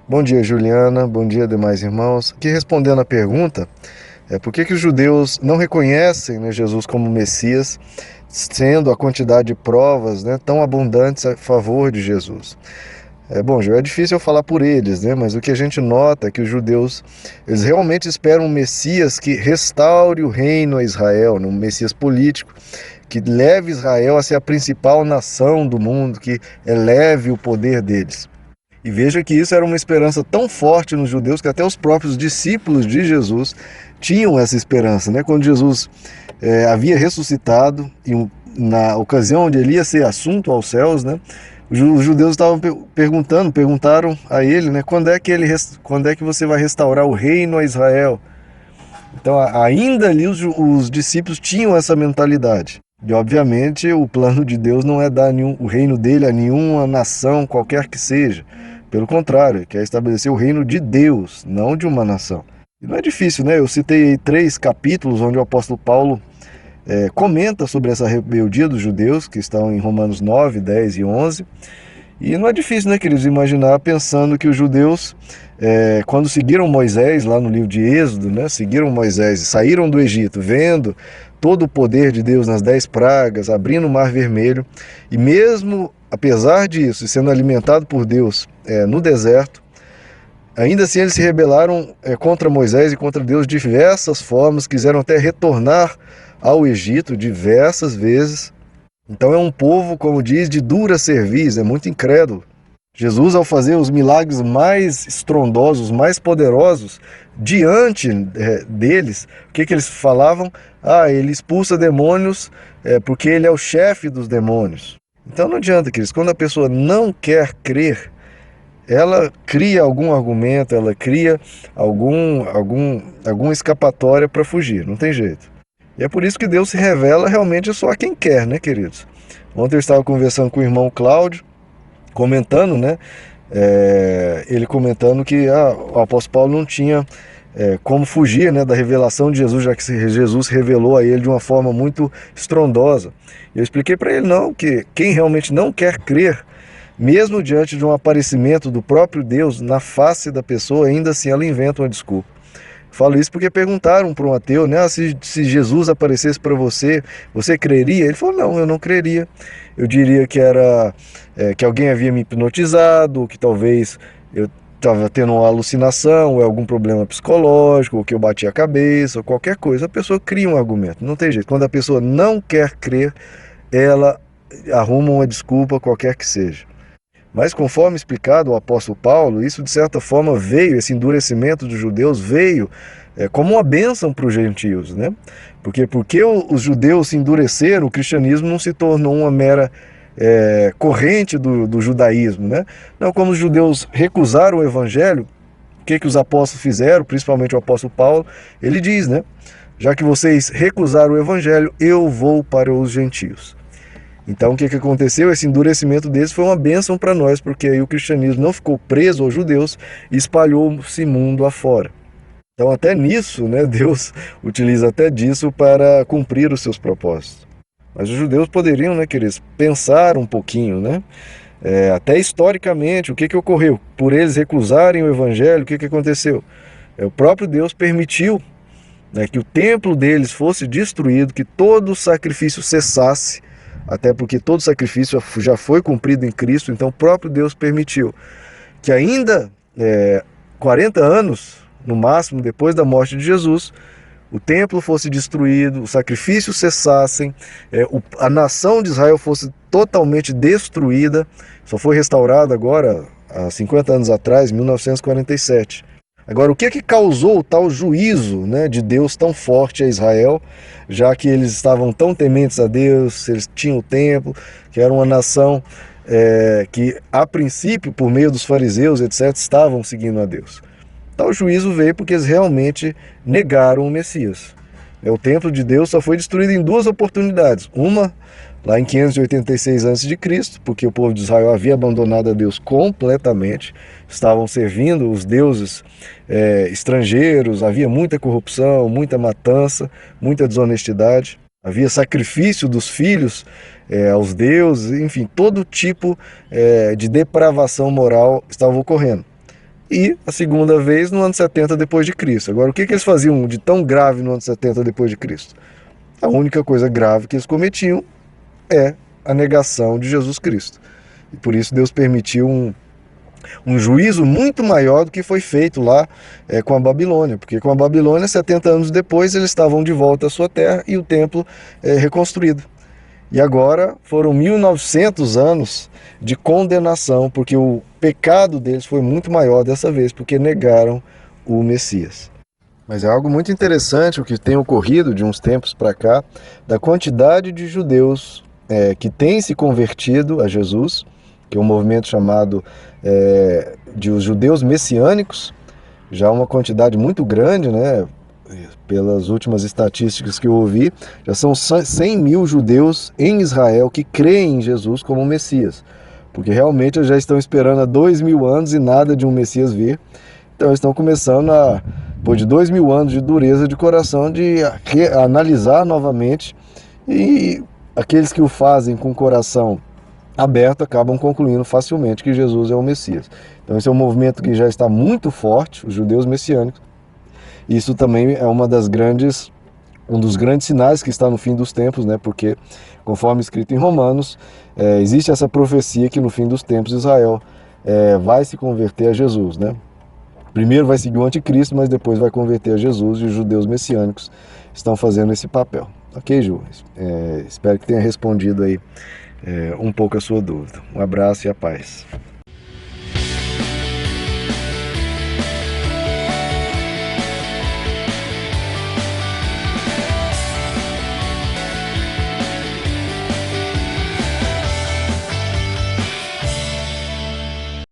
Bom dia, Juliana. Bom dia, demais irmãos. Aqui respondendo a pergunta, por que que os judeus não reconhecem, né, Jesus como Messias, sendo a quantidade de provas, né, tão abundantes a favor de Jesus? Bom, já é difícil eu falar por eles, né, mas o que a gente nota é que os judeus, eles realmente esperam um Messias que restaure o reino a Israel, né, um Messias político, que leve Israel a ser a principal nação do mundo, que eleve o poder deles. E veja que isso era uma esperança tão forte nos judeus que até os próprios discípulos de Jesus tinham essa esperança, né? Quando Jesus havia ressuscitado, e na ocasião onde ele ia ser assunto aos céus, né? Os judeus estavam perguntaram a ele, né? Quando é que você vai restaurar o reino a Israel? Então, ainda ali os discípulos tinham essa mentalidade. E, obviamente, o plano de Deus não é dar o reino dele a nenhuma nação, qualquer que seja. Pelo contrário, quer estabelecer o reino de Deus, não de uma nação. E não é difícil, né? Eu citei aí 3 capítulos onde o apóstolo Paulo comenta sobre essa rebeldia dos judeus, que estão em Romanos 9, 10 e 11. E não é difícil, né, queridos, imaginar pensando que os judeus, quando seguiram Moisés, lá no livro de Êxodo, né, seguiram Moisés e saíram do Egito, vendo todo o poder de Deus nas 10 pragas, abrindo o Mar Vermelho, e mesmo apesar disso, sendo alimentado por Deus no deserto, ainda assim eles se rebelaram contra Moisés e contra Deus de diversas formas, quiseram até retornar ao Egito diversas vezes. Então é um povo, como diz, de dura cerviz, é muito incrédulo. Jesus, ao fazer os milagres mais estrondosos, mais poderosos, diante deles, o que que eles falavam? Ah, ele expulsa demônios porque ele é o chefe dos demônios. Então não adianta, queridos, quando a pessoa não quer crer, ela cria algum argumento, ela cria alguma escapatória para fugir, não tem jeito. E é por isso que Deus se revela realmente só a quem quer, né, queridos? Ontem eu estava conversando com o irmão Cláudio, comentando, né? Ele comentando que o apóstolo Paulo não tinha como fugir, né, da revelação de Jesus, já que Jesus revelou a ele de uma forma muito estrondosa. Eu expliquei para ele não, que quem realmente não quer crer, mesmo diante de um aparecimento do próprio Deus na face da pessoa, ainda assim ela inventa uma desculpa. Falo isso porque perguntaram para um ateu, né? Se Jesus aparecesse para você, você creria? Ele falou, não, eu não creria. Eu diria que era que alguém havia me hipnotizado, ou que talvez eu estava tendo uma alucinação, ou algum problema psicológico, ou que eu bati a cabeça, ou qualquer coisa. A pessoa cria um argumento, não tem jeito. Quando a pessoa não quer crer, ela arruma uma desculpa, qualquer que seja. Mas conforme explicado o apóstolo Paulo, isso de certa forma veio, esse endurecimento dos judeus veio como uma bênção para os gentios, né? Porque os judeus se endureceram, o cristianismo não se tornou uma mera corrente do judaísmo, né? Não, como os judeus recusaram o evangelho, o que que os apóstolos fizeram, principalmente o apóstolo Paulo, ele diz, né? Já que vocês recusaram o evangelho, eu vou para os gentios. Então, o que que aconteceu? Esse endurecimento deles foi uma bênção para nós, porque aí o cristianismo não ficou preso aos judeus e espalhou-se mundo afora. Então, até nisso, né, Deus utiliza até disso para cumprir os seus propósitos. Mas os judeus poderiam, né, queridos, pensar um pouquinho, né? Até historicamente, o que que ocorreu? Por eles recusarem o evangelho, o que que aconteceu? O próprio Deus permitiu, né, que o templo deles fosse destruído, que todo o sacrifício cessasse, até porque todo sacrifício já foi cumprido em Cristo, então o próprio Deus permitiu que ainda 40 anos, no máximo, depois da morte de Jesus, o templo fosse destruído, os sacrifícios cessassem, a nação de Israel fosse totalmente destruída, só foi restaurada agora, há 50 anos atrás, 1947. Agora, o que que causou o tal juízo, né, de Deus tão forte a Israel, já que eles estavam tão tementes a Deus, eles tinham o templo, que era uma nação que, a princípio, por meio dos fariseus, etc., estavam seguindo a Deus. Tal juízo veio porque eles realmente negaram o Messias. O templo de Deus só foi destruído em 2 oportunidades. Uma, lá em 586 a.C., porque o povo de Israel havia abandonado a Deus completamente, estavam servindo os deuses estrangeiros, havia muita corrupção, muita matança, muita desonestidade, havia sacrifício dos filhos aos deuses, enfim, todo tipo de depravação moral estava ocorrendo. e a segunda vez no ano 70 depois de Cristo. Agora, o que eles faziam de tão grave no ano 70 depois de Cristo? A única coisa grave que eles cometiam é a negação de Jesus Cristo. E por isso Deus permitiu um juízo muito maior do que foi feito lá com a Babilônia, porque com a Babilônia, 70 anos depois, eles estavam de volta à sua terra e o templo reconstruído. E agora foram 1900 anos de condenação, porque o pecado deles foi muito maior dessa vez, porque negaram o Messias. Mas é algo muito interessante o que tem ocorrido de uns tempos para cá, da quantidade de judeus que têm se convertido a Jesus, que é um movimento chamado de os judeus messiânicos, já uma quantidade muito grande, né? Pelas últimas estatísticas que eu ouvi, já são 100 mil judeus em Israel que creem em Jesus como Messias, porque realmente já estão esperando há 2000 anos e nada de um Messias vir. Então eles estão começando depois de 2000 anos de dureza de coração, de analisar novamente, e aqueles que o fazem com o coração aberto acabam concluindo facilmente que Jesus é o Messias. Então esse é um movimento que já está muito forte, os judeus messiânicos. Isso também é um dos grandes sinais que está no fim dos tempos, né? Porque, conforme escrito em Romanos, existe essa profecia que no fim dos tempos Israel vai se converter a Jesus, né? Primeiro vai seguir o anticristo, mas depois vai converter a Jesus, e os judeus messiânicos estão fazendo esse papel. Ok, Ju? Espero que tenha respondido aí um pouco a sua dúvida. Um abraço e a paz.